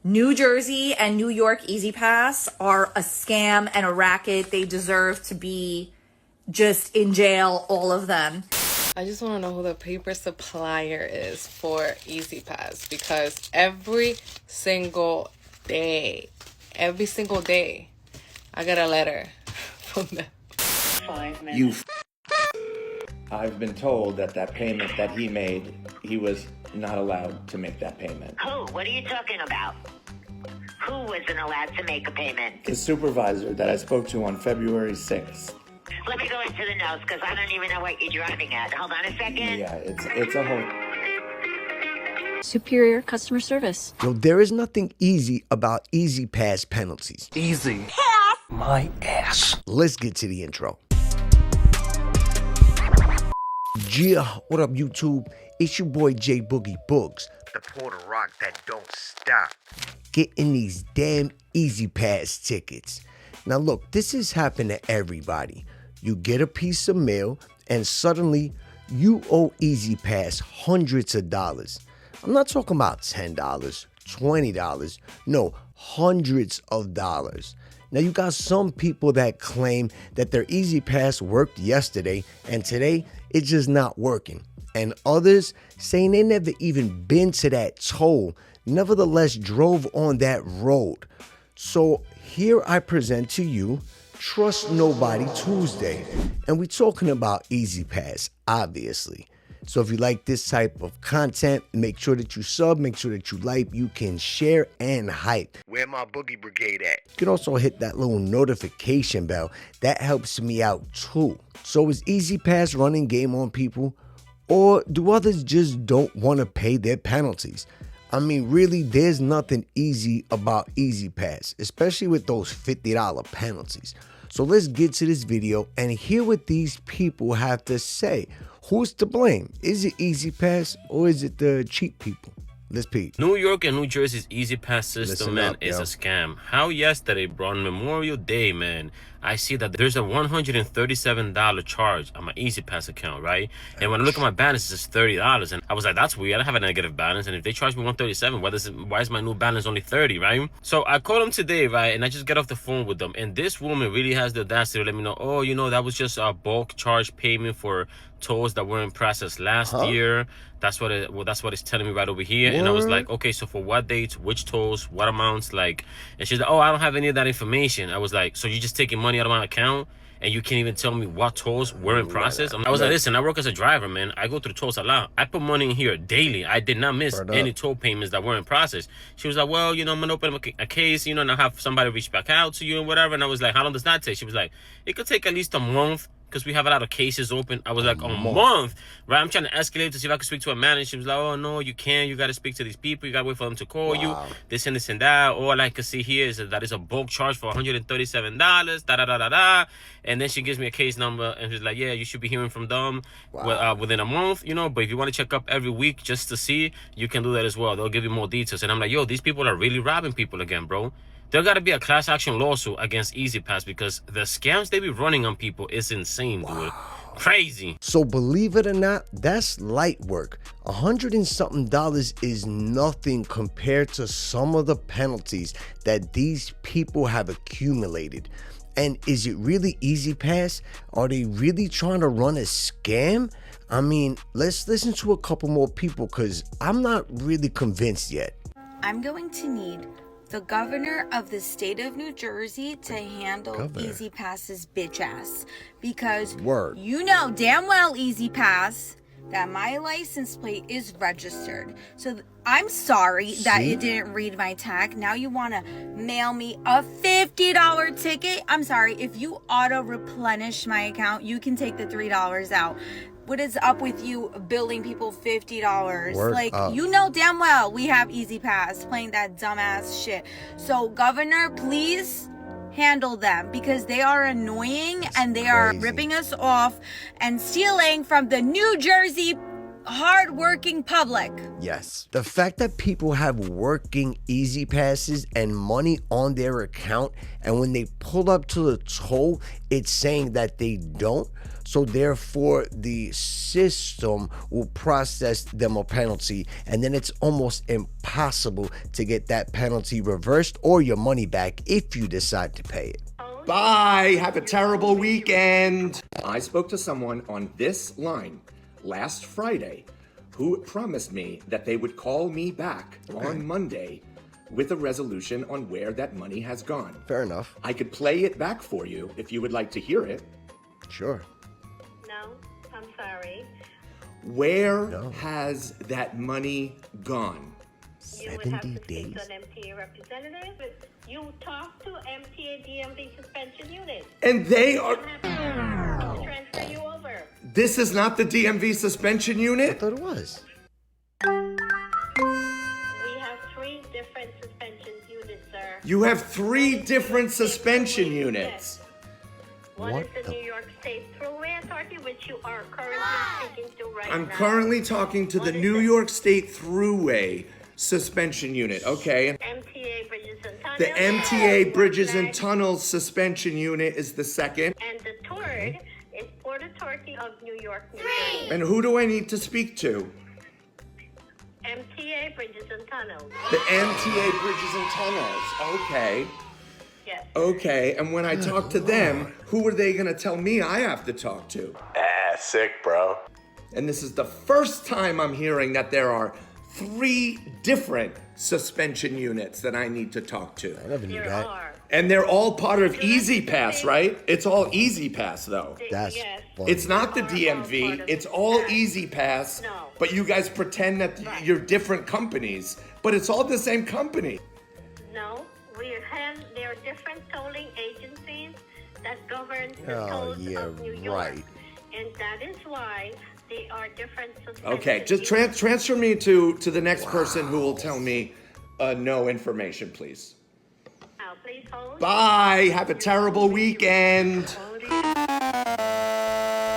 New Jersey and New York E-ZPass are a scam and a racket. They deserve to be just in jail, all of them. I just want to know who the paper supplier is for E-ZPass, because every single day, I get a letter from them. 5 minutes. I've been told that payment that he made, he was not allowed to make that payment. Who? What are you talking about? Who wasn't allowed to make a payment? His supervisor that I spoke to on February 6th. Let me go into the notes, because I don't even know what you're driving at. Hold on a second. Yeah, it's a whole... Superior customer service. Yo, there is nothing easy about E-ZPass penalties. Easy. My ass. Let's get to the intro. Yeah, what up YouTube? It's your boy J Boogie Boogs, the Puerto Rock that don't stop. Getting these damn E-ZPass tickets. Now look, this has happened to everybody. You get a piece of mail and suddenly you owe E-ZPass hundreds of dollars. I'm not talking about $10, $20, no, hundreds of dollars. Now you got some people that claim that their E-ZPass worked yesterday and today it's just not working. And others saying they never even been to that toll, nevertheless drove on that road. So here I present to you Trust Nobody Tuesday, and we're talking about E-ZPass, obviously. So if you like this type of content, make sure that you sub, make sure that you like, you can share and hype. Where my Boogie Brigade at? You can also hit that little notification bell. That helps me out too. So is E-ZPass running game on people? Or do others just don't want to pay their penalties? I mean, really, there's nothing easy about E-ZPass, especially with those $50 penalties. So let's get to this video and hear what these people have to say. Who's to blame? Is it E-ZPass or is it the cheap people? Let's peep. New York and New Jersey's E-ZPass system, man, is yo. a scam. How yesterday, bro, on Memorial Day, man, I see that there's a $137 charge on my E-ZPass account, right? And when I look at my balance, it's $30. And I was like, that's weird. I don't have a negative balance. And if they charge me $137, why is my new balance only $30, right? So I called them today, right? And I just get off the phone with them. And this woman really has the audacity to let me know, oh, you know, that was just a bulk charge payment for tolls that were in process last year. That's what it's telling me right over here. What? And I was like, okay, so for what dates, which tolls, what amounts, like, and she's like, oh, I don't have any of that information. I was like, so you're just taking money out of my account and you can't even tell me what tolls were in process? I was like, listen, I work as a driver, man. I go through tolls a lot. I put money in here daily. I did not miss any toll payments that were in process. She was like, well, you know, I'm gonna open a case, you know, and I'll have somebody reach back out to you and whatever. And I was like, how long does that take? She was like, it could take at least a month, because we have a lot of cases open. I was like, a month, right? I'm trying to escalate to see if I can speak to a manager. She was like, oh, no, you can't. You got to speak to these people. You got to wait for them to call you. This and that. All I can see here is that is a bulk charge for $137, da-da-da-da-da. And then she gives me a case number, and she's like, yeah, you should be hearing from them within a month, you know. But if you want to check up every week just to see, you can do that as well. They'll give you more details. And I'm like, yo, these people are really robbing people again, bro. There got to be a class action lawsuit against E-ZPass, because the scams they be running on people is insane, dude. Crazy. So believe it or not, that's light work. $100 and something is nothing compared to some of the penalties that these people have accumulated. And is it really E-ZPass? Are they really trying to run a scam? I mean, let's listen to a couple more people, because I'm not really convinced yet. I'm going to need the governor of the state of New Jersey to handle E-ZPass's bitch ass, because you know damn well, E-ZPass, that my license plate is registered. So I'm sorry that it didn't read my tag. Now you want to mail me a $50 ticket? I'm sorry, if you auto replenish my account, you can take the $3 out. What is up with you billing people $50? You know damn well we have E-ZPass playing that dumbass shit. So governor, please handle them, because they are annoying and they are ripping us off and stealing from the New Jersey hard-working public. Yes. The fact that people have working easy passes and money on their account, and when they pull up to the toll, it's saying that they don't. So therefore, the system will process them a penalty, and then it's almost impossible to get that penalty reversed or your money back if you decide to pay it. Bye. Have a terrible weekend. I spoke to someone on this line last Friday who promised me that they would call me back on Monday with a resolution on where that money has gone. Fair enough. I could play it back for you if you would like to hear it. Sure. No, I'm sorry. Where has that money gone? You would have 70 to days. speak to an MTA representative. You talk to MTA DMV suspension unit. And they are... I'll transfer you over. This is not the DMV suspension I unit? thought it was. We have 3 different suspension units, sir. You have 3 different suspension units. One What is the the- New York State Thruway Authority, which you are currently speaking to right now. I'm currently talking to the New York State Thruway suspension unit. Okay. MTA Bridges and Tunnels. The MTA Bridges and Tunnels suspension unit is the second. And the third is Port Authority of New York, New Jersey. And who do I need to speak to? MTA Bridges and Tunnels. The MTA Bridges and Tunnels. Okay. Yes. Okay. And when I talk to them, who are they going to tell me I have to talk to? Sick, bro. And this is the first time I'm hearing that there are 3 different suspension units that I need to talk to. I never knew There that. are. And they're all part of E-ZPass, right? It's all E-ZPass, though. That's Yes. funny. It's not the Are all part DMV. of It's all that. E-ZPass. No. But you guys pretend that Right. you're different companies. But it's all the same company. No, there are different tolling agencies that govern the Oh, tolls yeah, of New York. right. And that is why they are different suspension Okay, just units. transfer me to the next person who will tell me no information, please. Now, please hold. Bye. Have a terrible weekend.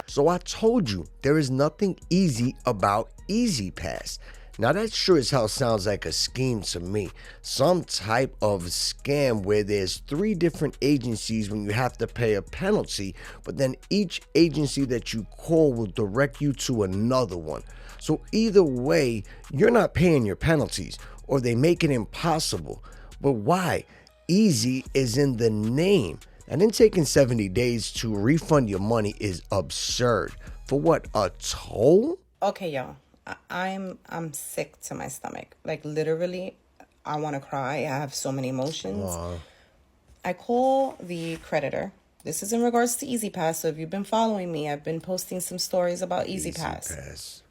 So I told you, there is nothing easy about E-ZPass. Now that sure as hell sounds like a scheme to me. Some type of scam where there's 3 different agencies when you have to pay a penalty, but then each agency that you call will direct you to another one. So either way, you're not paying your penalties, or they make it impossible. But why? Easy is in the name. And then taking 70 days to refund your money is absurd. For what, a toll? Okay, y'all. I'm sick to my stomach. Like literally, I want to cry. I have so many emotions. I call the creditor. This is in regards to E-ZPass. So if you've been following me, I've been posting some stories about E-ZPass.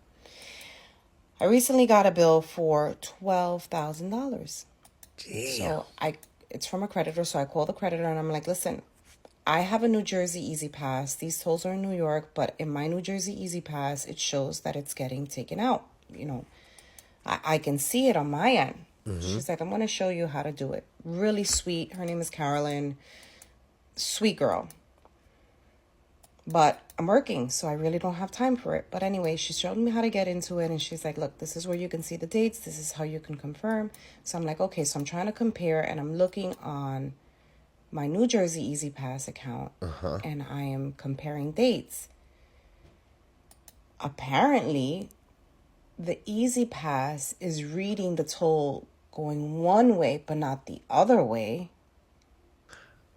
I recently got a bill for $12,000. So it's from a creditor. So I call the creditor and I'm like, listen, I have a New Jersey E-ZPass. These tolls are in New York, but in my New Jersey E-ZPass, it shows that it's getting taken out. You know, I can see it on my end. She's like, I'm going to show you how to do it. Really sweet. Her name is Carolyn. Sweet girl. But I'm working, so I really don't have time for it. But anyway, she showed me how to get into it. And she's like, look, this is where you can see the dates. This is how you can confirm. So I'm like, okay, so I'm trying to compare. And I'm looking on my New Jersey E-ZPass account. And I am comparing dates. Apparently, the E-ZPass is reading the toll going one way, but not the other way.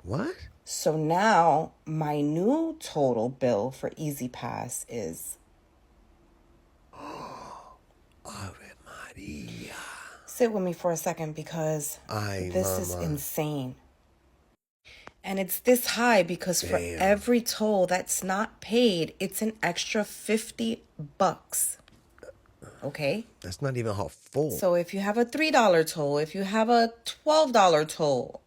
What? So now my new total bill for E-ZPass is Ave Maria. sit with me for a second because Ay, this is mama. insane. And it's this high because for Damn. every toll that's not paid, it's an extra $50. Okay? That's not even her fault. So if you have a $3 toll, if you have a $12 toll,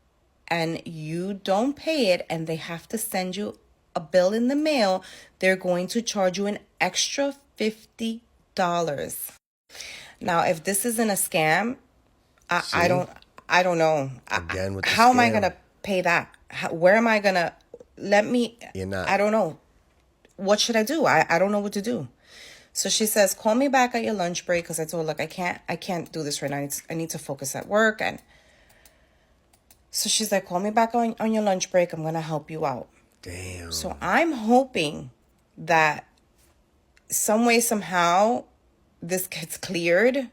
and you don't pay it and they have to send you a bill in the mail, they're going to charge you an extra $50. Now, if this isn't a scam, I don't know. Again with the how am I scam. going to pay that? Where am I going to You're not. I don't know. What should I do? I don't know what to do. So she says, call me back at your lunch break, because I told her, look, I can't do this right now. I need to focus at work. And so she's like, call me back on your lunch break. I'm going to help you out. Damn. So I'm hoping that some way, somehow, this gets cleared.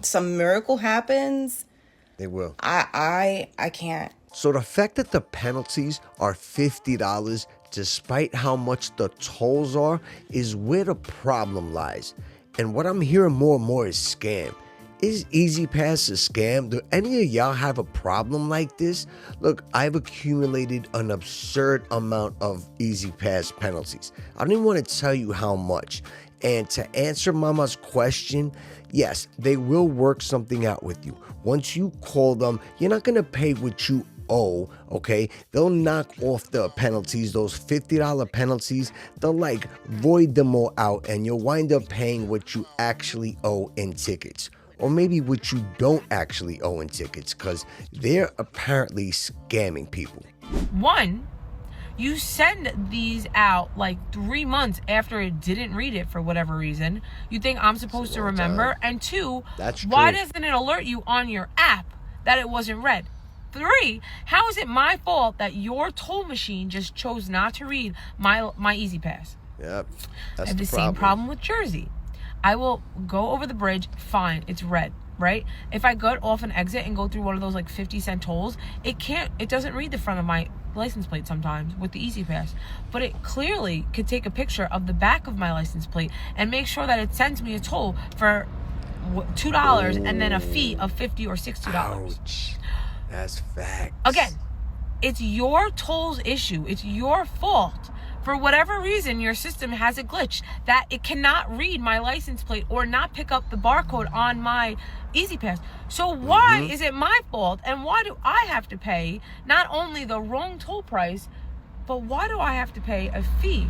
Some miracle happens. They will. I can't. So the fact that the penalties are $50, despite how much the tolls are, is where the problem lies. And what I'm hearing more and more is scam. Is E-ZPass a scam? Do any of y'all have a problem like this? Look, I've accumulated an absurd amount of E-ZPass penalties. I don't even want to tell you how much. And to answer Mama's question, yes, they will work something out with you. Once you call them, you're not going to pay what you owe, okay? They'll knock off the penalties, those $50 penalties. They'll like void them all out, and you'll wind up paying what you actually owe in tickets. Or maybe what you don't actually owe in tickets, because they're apparently scamming people. One, you send these out like 3 months after it didn't read it for whatever reason. You think I'm supposed to remember? And two, why doesn't it alert you on your app that it wasn't read? 3, how is it my fault that your toll machine just chose not to read my E-ZPass? Yep, that's I have the problem. same problem with Jersey. I will go over the bridge, fine, it's red, right? If I go off an exit and go through one of those like 50-cent tolls, it doesn't read the front of my license plate sometimes with the E-ZPass, but it clearly could take a picture of the back of my license plate and make sure that it sends me a toll for $2 and then a fee of $50 or $60. Ouch. That's facts. Again, it's your toll's issue. It's your fault. For whatever reason, your system has a glitch that it cannot read my license plate or not pick up the barcode on my E-ZPass. So why is it my fault? And why do I have to pay not only the wrong toll price, but why do I have to pay a fee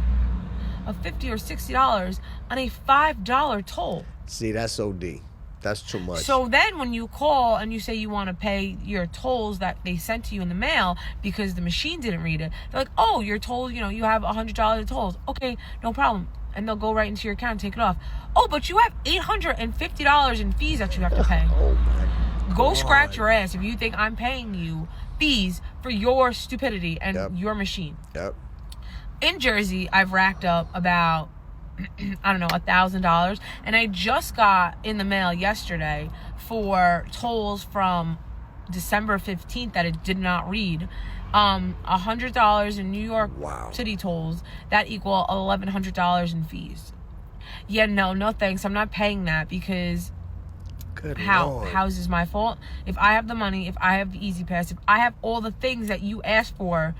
of $50 or $60 on a $5 toll? See, that's OD. That's too much. So then when you call and you say you want to pay your tolls that they sent to you in the mail because the machine didn't read it, they're like, oh, your toll, you have $100 of tolls. Okay, no problem. And they'll go right into your account and take it off. Oh, but you have $850 in fees that you have to pay. Oh my Go God. scratch your ass if you think I'm paying you fees for your stupidity and your machine. Yep. In Jersey, I've racked up about I don't know, $1,000. And I just got in the mail yesterday for tolls from December 15th that it did not read. $100 in New York City tolls that equal $1,100 in fees. Yeah, no thanks. I'm not paying that because how is this my fault? If I have the money, if I have the E-ZPass, if I have all the things that you asked for,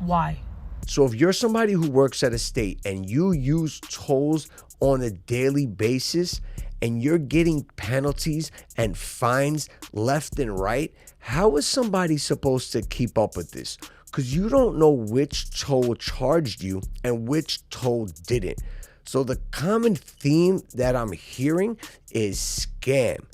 why? So if you're somebody who works at a state and you use tolls on a daily basis and you're getting penalties and fines left and right, how is somebody supposed to keep up with this? Because you don't know which toll charged you and which toll didn't. So the common theme that I'm hearing is scam.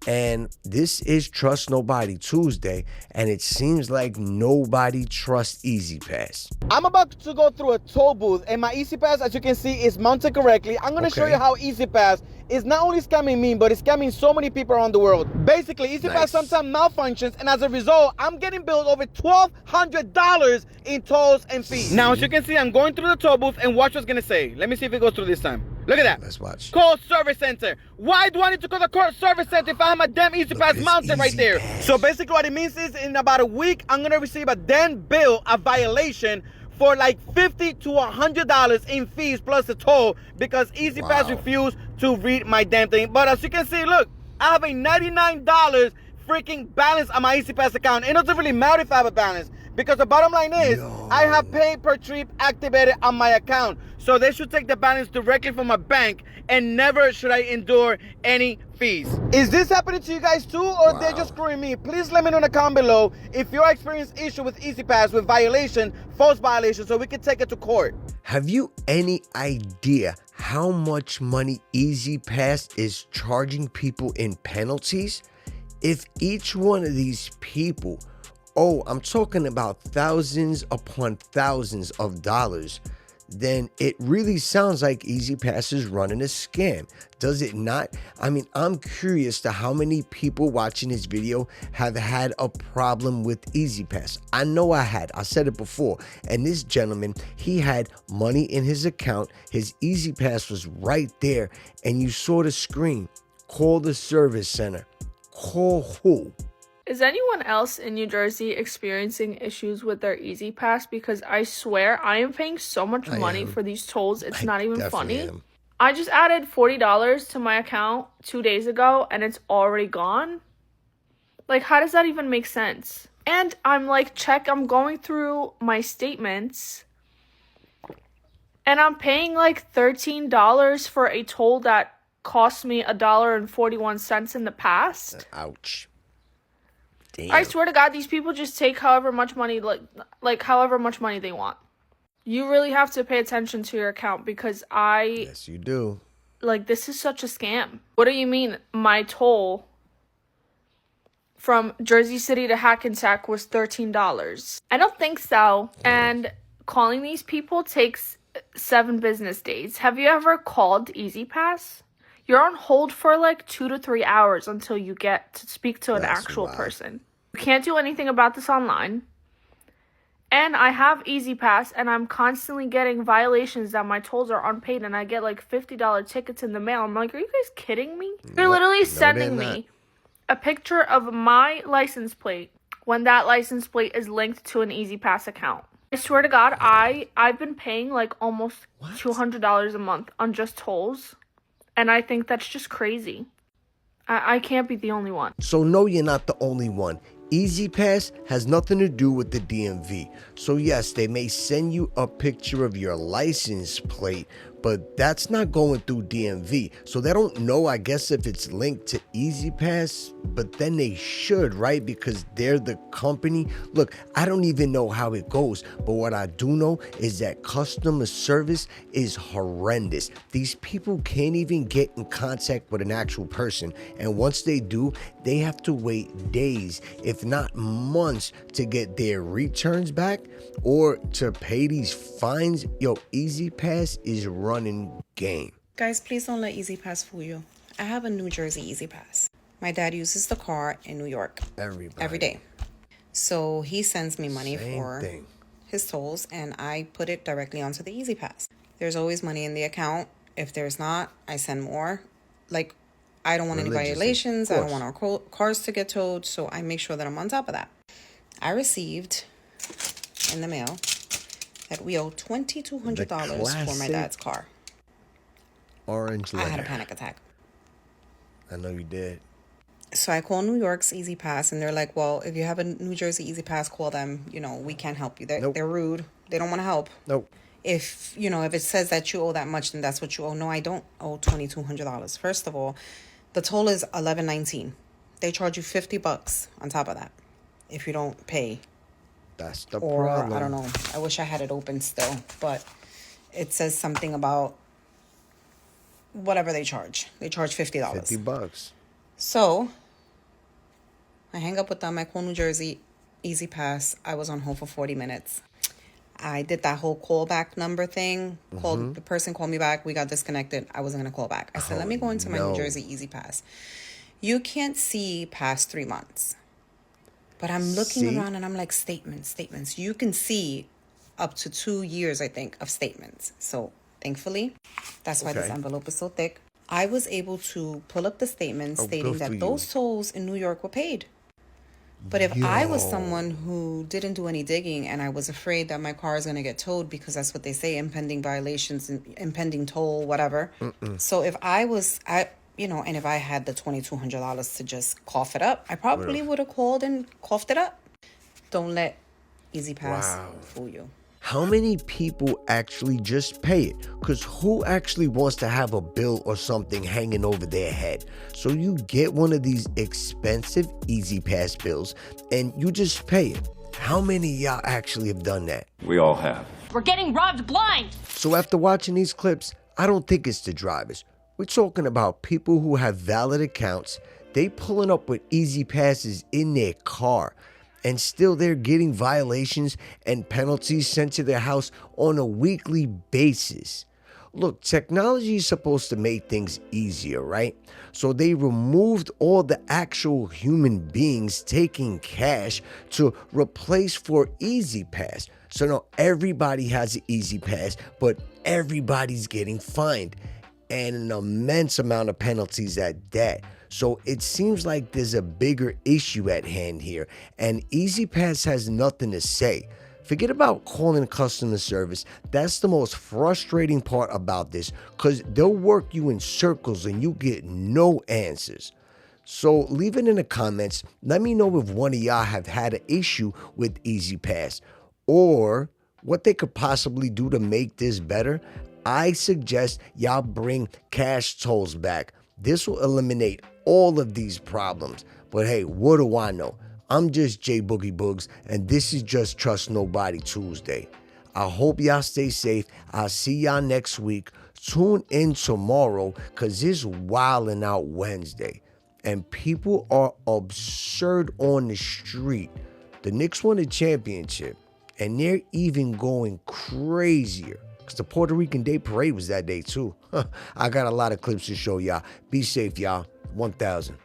And this is Trust Nobody Tuesday, and it seems like nobody trusts E-ZPass. I'm about to go through a toll booth, and my E-ZPass, as you can see, is mounted correctly. I'm going to show you how E-ZPass is not only scamming me, but it's scamming so many people around the world. Basically, E-ZPass sometimes malfunctions, and as a result, I'm getting billed over $1,200 in tolls and fees. Now, as you can see, I'm going through the toll booth, and watch what's going to say. Let me see if it goes through this time. Look at that. Let's watch. Call service center. Why do I need to call the call service center if I have my damn E-ZPass mounted right there? So basically what it means is in about a week, I'm going to receive a damn bill, a violation for like $50 to $100 in fees plus the toll because E-ZPass refused to read my damn thing. But as you can see, look, I have a $99 freaking balance on my E-ZPass account. It doesn't really matter if I have a balance because the bottom line is I have pay per trip activated on my account. So they should take the balance directly from my bank and never should I endure any fees. Is this happening to you guys too, or they're just screwing me? Please let me know in the comment below if you're experiencing issue with E-ZPass with violation, false violation, so we can take it to court. Have you any idea how much money E-ZPass is charging people in penalties? If each one of these people, I'm talking about thousands upon thousands of dollars, then it really sounds like E-ZPass is running a scam. Does it not? I mean, I'm curious to how many people watching this video have had a problem with E-ZPass. I know I had. I said it before. And this gentleman, he had money in his account. His E-ZPass was right there. And you saw the screen. Call the service center. Call who? Is anyone else in New Jersey experiencing issues with their E-ZPass? Because I swear I am paying so much money for these tolls. It's not even funny. I just added $40 to my account 2 days ago and it's already gone. Like, how does that even make sense? And I'm like, I'm going through my statements and I'm paying like $13 for a toll that cost me $1.41 in the past. Ouch. Damn. I swear to God, these people just take however much money, like however much money they want. You really have to pay attention to your account because Yes, you do. Like, this is such a scam. What do you mean my toll from Jersey City to Hackensack was $13? I don't think so. And calling these people takes 7 business days. Have you ever called E-ZPass? You're on hold for like 2 to 3 hours until you get to speak to an actual person. You can't do anything about this online. And I have E-ZPass and I'm constantly getting violations that my tolls are unpaid and I get like $50 tickets in the mail. I'm like, are you guys kidding me? They're literally sending me a picture of my license plate when that license plate is linked to an E-ZPass account. I swear to God, I've been paying like almost $200 a month on just tolls. And I think that's just crazy. I can't be the only one. So no, you're not the only one. E-ZPass has nothing to do with the DMV. So yes, they may send you a picture of your license plate, but that's not going through DMV. So they don't know, I guess, if it's linked to E-ZPass, but then they should, right? Because they're the company. Look, I don't even know how it goes, but what I do know is that customer service is horrendous. These people can't even get in contact with an actual person. And once they do, they have to wait days, if not months, to get their returns back or to pay these fines. Yo, E-ZPass is running game. Guys, please don't let E-ZPass fool you. I have a New Jersey E-ZPass. My dad uses the car in New York every day. So he sends me money for his tolls and I put it directly onto the E-ZPass. There's always money in the account. If there's not, I send more. Like, I don't want any violations. I don't want our cars to get towed. So I make sure that I'm on top of that. I received in the mail that we owe $2,200 for my dad's car. Orange letter. I had a panic attack. I know you did. So I call New York's E-ZPass and they're like, well, if you have a New Jersey E-ZPass, call them. You know, we can't help you. They're rude. They don't want to help. Nope. If, you know, if it says that you owe that much, then that's what you owe. No, I don't owe $2,200. First of all, the toll is $11.19. They charge you $50 on top of that if you don't pay. That's the problem. I don't know. I wish I had it open still, but it says something about whatever they charge. They charge $50. $50. So I hang up with them. I call New Jersey E-ZPass. I was on hold for 40 minutes. I did that whole callback number thing. The person called me back. We got disconnected. I wasn't going to call back. I said, let me go into my New Jersey E-ZPass. You can't see past 3 months. But I'm looking around and I'm like, statements. You can see up to 2 years, I think, of statements. So thankfully, that's why this envelope is so thick. I was able to pull up the statement stating that those tolls in New York were paid. But if I was someone who didn't do any digging and I was afraid that my car is going to get towed because that's what they say, impending violations, impending toll, whatever. So if you know, and if I had the $2,200 to just cough it up, I probably would have called and coughed it up. Don't let E-ZPass fool you. How many people actually just pay it? Because who actually wants to have a bill or something hanging over their head? So you get one of these expensive E-ZPass bills and you just pay it. How many of y'all actually have done that? We all have. We're getting robbed blind. So after watching these clips, I don't think it's the drivers. We're talking about people who have valid accounts. They pulling up with E-ZPasses in their car. and still they're getting violations and penalties sent to their house on a weekly basis. Look, technology is supposed to make things easier, right? So they removed all the actual human beings taking cash to replace for E-ZPass. So now everybody has an E-ZPass, but everybody's getting fined, and an immense amount of penalties at that. So it seems like there's a bigger issue at hand here, and E-ZPass has nothing to say. Forget about calling customer service. That's the most frustrating part about this, because they'll work you in circles and you get no answers. So leave it in the comments. Let me know if one of y'all have had an issue with E-ZPass or what they could possibly do to make this better. I suggest y'all bring cash tolls back. This will eliminate all of these problems. But hey, what do I know? I'm just J Boogie Boogs, and this is just Trust Nobody Tuesday. I hope y'all stay safe. I'll see y'all next week. Tune in tomorrow, because it's Wildin' Out Wednesday. And people are absurd on the street. The Knicks won the championship, and they're even going crazier, because the Puerto Rican Day Parade was that day too. I got a lot of clips to show y'all. Be safe, y'all. 1,000.